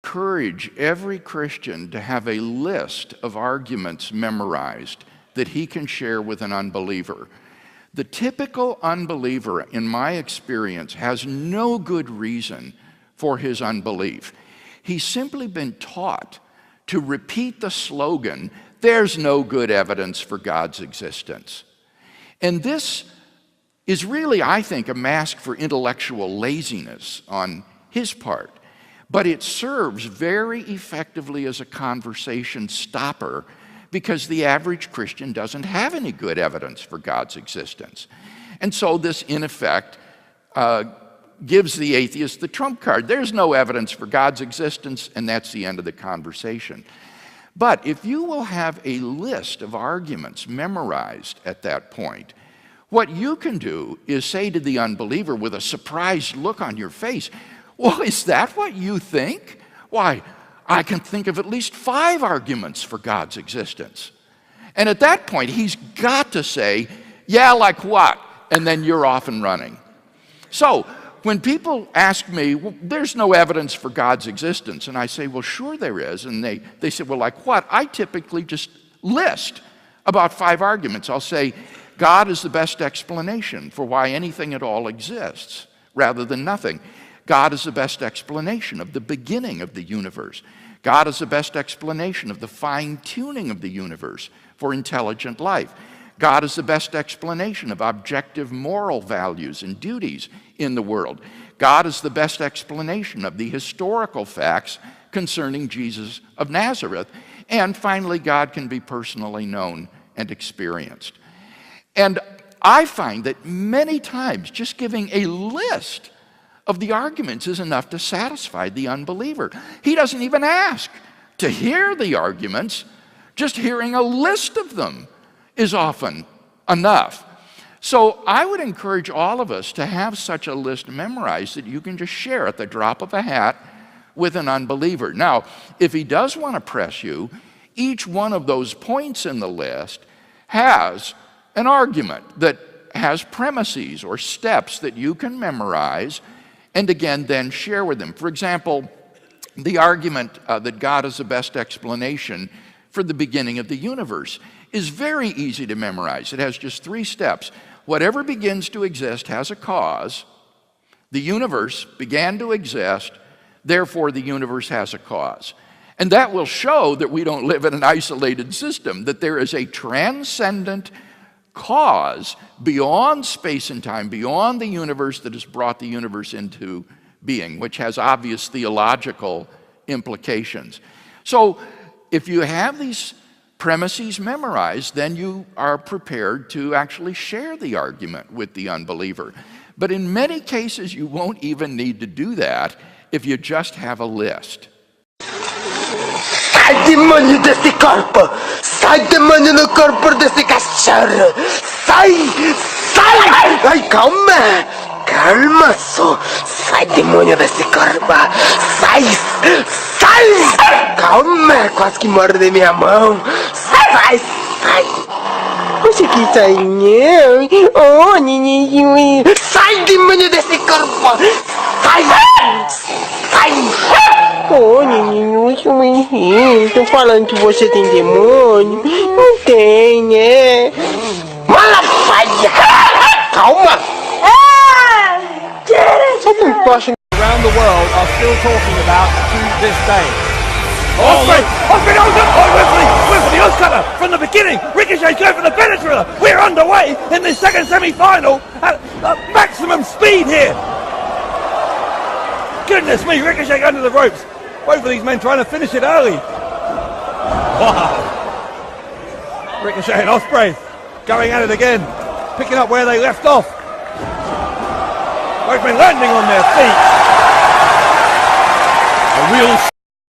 encourage every Christian to have a list of arguments memorized that he can share with an unbeliever. The typical unbeliever, in my experience, has no good reason for his unbelief. He's simply been taught to repeat the slogan, "There's no good evidence for God's existence." And this is really, I think, a mask for intellectual laziness on his part. But it serves very effectively as a conversation stopper because the average Christian doesn't have any good evidence for God's existence. And so this, in effect, gives the atheist the trump card. There's no evidence for God's existence, and that's the end of the conversation. But if you will have a list of arguments memorized at that point, what you can do is say to the unbeliever with a surprised look on your face, "Well, is that what you think? Why, I can think of at least 5 arguments for God's existence." And at that point, he's got to say, "Yeah, like what?" And then you're off and running. So when people ask me, "Well, there's no evidence for God's existence," and I say, "Well, sure there is," and they say, "Well, like what?" I typically just list about 5 arguments. I'll say, God is the best explanation for why anything at all exists, rather than nothing. God is the best explanation of the beginning of the universe. God is the best explanation of the fine-tuning of the universe for intelligent life. God is the best explanation of objective moral values and duties in the world. God is the best explanation of the historical facts concerning Jesus of Nazareth. And finally, God can be personally known and experienced. And I find that many times just giving a list of the arguments is enough to satisfy the unbeliever. He doesn't even ask to hear the arguments. Just hearing a list of them is often enough. So I would encourage all of us to have such a list memorized that you can just share at the drop of a hat with an unbeliever. Now, if he does want to press you, each one of those points in the list has an argument that has premises or steps that you can memorize and again then share with them. For example, the argument that God is the best explanation for the beginning of the universe is very easy to memorize. It has just 3 steps. Whatever begins to exist has a cause. The universe began to exist, therefore the universe has a cause. And that will show that we don't live in an isolated system, that there is a transcendent cause beyond space and time, beyond the universe, that has brought the universe into being, which has obvious theological implications. So if you have these premises memorized, then you are prepared to actually share the argument with the unbeliever. But in many cases, you won't even need to do that if you just have a list. Sai demônio desse corpo! Sai demônio no corpo desse cachorro! Sai! Sai! Ai, calma! Calma só! Sai demônio desse corpo! Sai! Sai! Calma! Quase que morde minha mão! Sai! Sai! Poxa, que sainha! Oh, nininho! Sai demônio desse corpo! Sai! Sai! Oh, nininho, isso me tô falando que você tem demônio. Não tem, né? Malafaia! Calma! Around the world are still talking about to this day. Osprey! Osprey, Wesley, Oscutter, from the beginning, Ricochet going for the penetrator. We're underway in the second semi-final at maximum speed here. Goodness me, Ricochet under the ropes. Both of these men trying to finish it early. Wow. Ricochet and Osprey going at it again, picking up where they left off. Both men landing on their feet. A real